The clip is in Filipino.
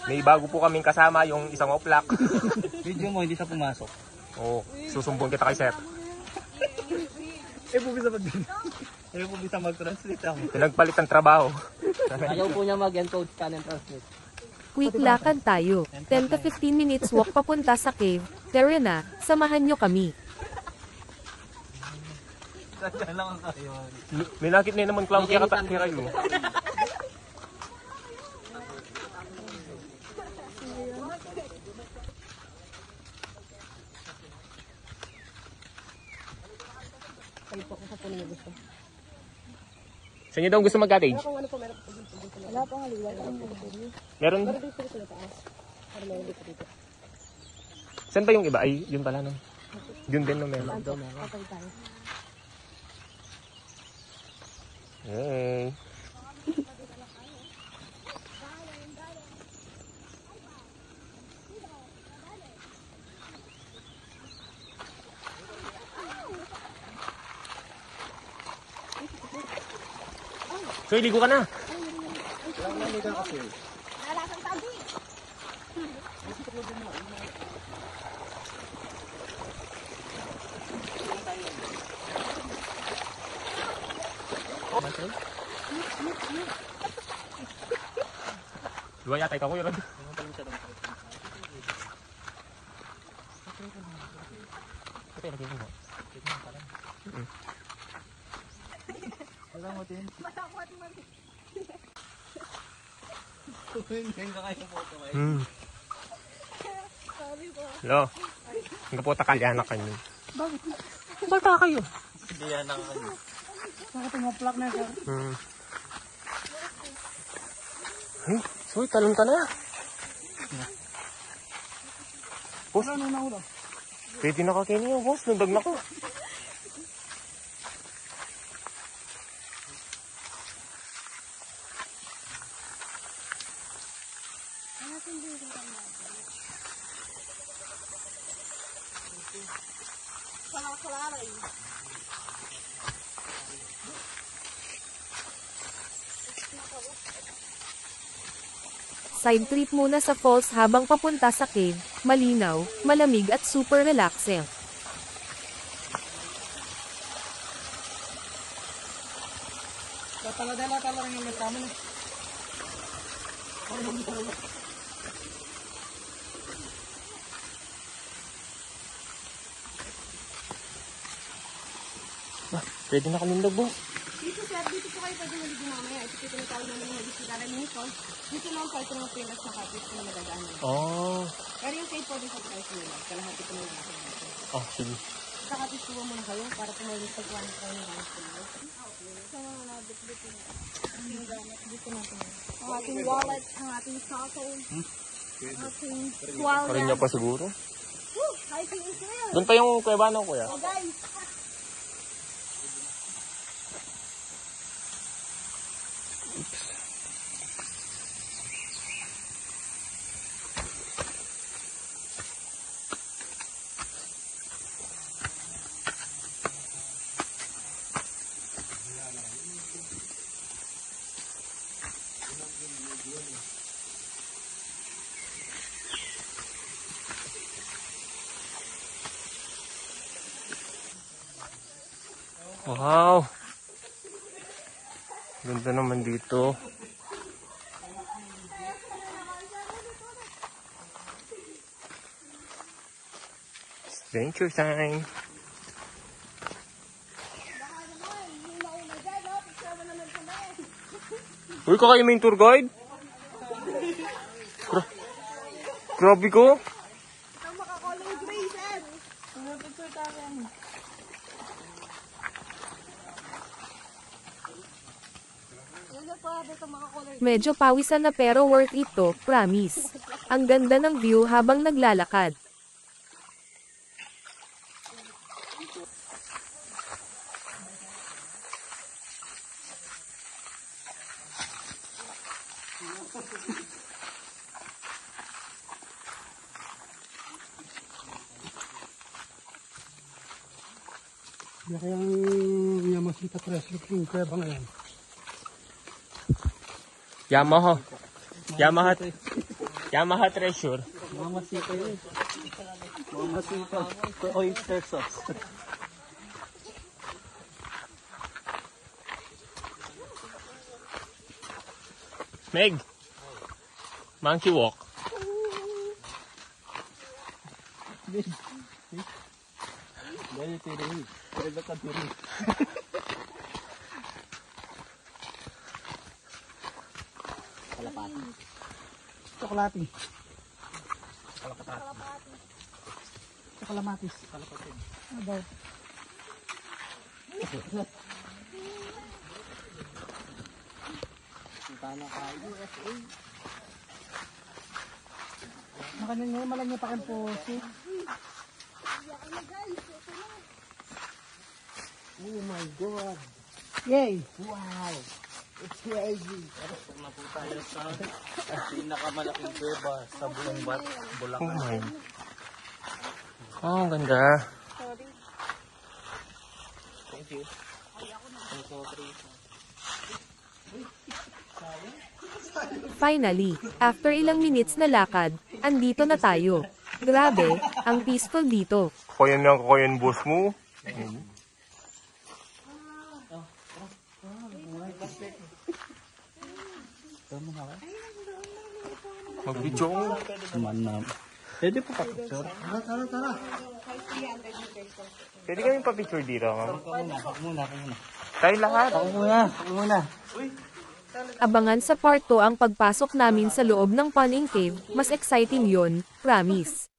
May bago po kaming kasama, yung isang oplak. Video mo, hindi siya pumasok. Oo, susumbong kita kay Sir. Po bisa mag-translate ako. Pinagpalit ng trabaho. Ayaw po niya mag-encode, scan and translate. Quick lakad tayo. 10 to 15 minutes walk papunta sa cave. Tara na, samahan nyo kami. Sadya lang kayo. May nakit na naman clown kaya kayo. Sa inyo daw gusto mag-cottage? Wala pang haliwa. Meron? Saan ba yung iba? Ay, yun pala no. Yun din no, meron. Hey. So, iligo ka na. Nalasan tabi. Dua yata ikaw ko yun. Hello. Ang kaputa kalyanak kayo. Bakit? Bata kayo. Hindi yan ang kayo. Bakit umaplak na siya? Ay, soy, talon ka na. Boss, Ano na ulo? pwede na kakainin yung boss. Lundag na ko. Side trip muna sa falls habang papunta sa cave. Malinaw, malamig at super relaxing. Tala rin yung kasama na. Pwede na kalundag, boss. Dito sir, dito po kayo pwede maligo mamaya. Ito po tinatawag namin ng bisitaran nito. Dito naman po ito ng pinas na kapit na magagaanan. Oh. Pero yung safe po din sa price nila. Kalahati po na natin. Oh, sige. Sa kapit po muna kayo para pumalit pagkuhan kayo ng ganas po nila. Sa mga nabit-bit na. Ang gamit dito natin. Ang ating wallet, ang ating cellphone. Ang ating wallet. Parin niya pa siguro. Hiking is real. Doon pa yung kuweba no, kuya. Oh guys. Wow. Ganda naman dito. Adventure time. Uy, kayo may tour guide? Grabe ko. Ang makakolong gray, sir. Ano picture tayo? Medyo pawisan na pero worth it to, promise. Ang ganda ng view habang naglalakad. Kaya ang Yamashita Press yung kaya ba ngayon? Yamaha. Yamaha Treasure. Mamasika yun. Mamasika. Oyster sauce. Meg. Monkey walk. Dahil tiri. Pwede ka tiri. Tsokolate. Kalamatis. Ano daw? Makanin ngayon, malang niya pa kang poso. Oh my God. Yay! Wow. It's crazy. Na po tayo sa pinakamalaking kuweba sa buong Oh Bulacan. my. Oh, ang ganda. Thank you. Finally, after ilang minutes na lakad, andito na tayo. Grabe, ang peaceful dito. Kukuyan lang kukuyan boss mo. Mag-video ko. Pwede po pa picture. Pwede kami pa-picture dito, ma'am. Ako muna. Tayo lahat. Ako muna. Abangan sa part 2 ang pagpasok namin sa loob ng Punning Cave, mas exciting yon, promise.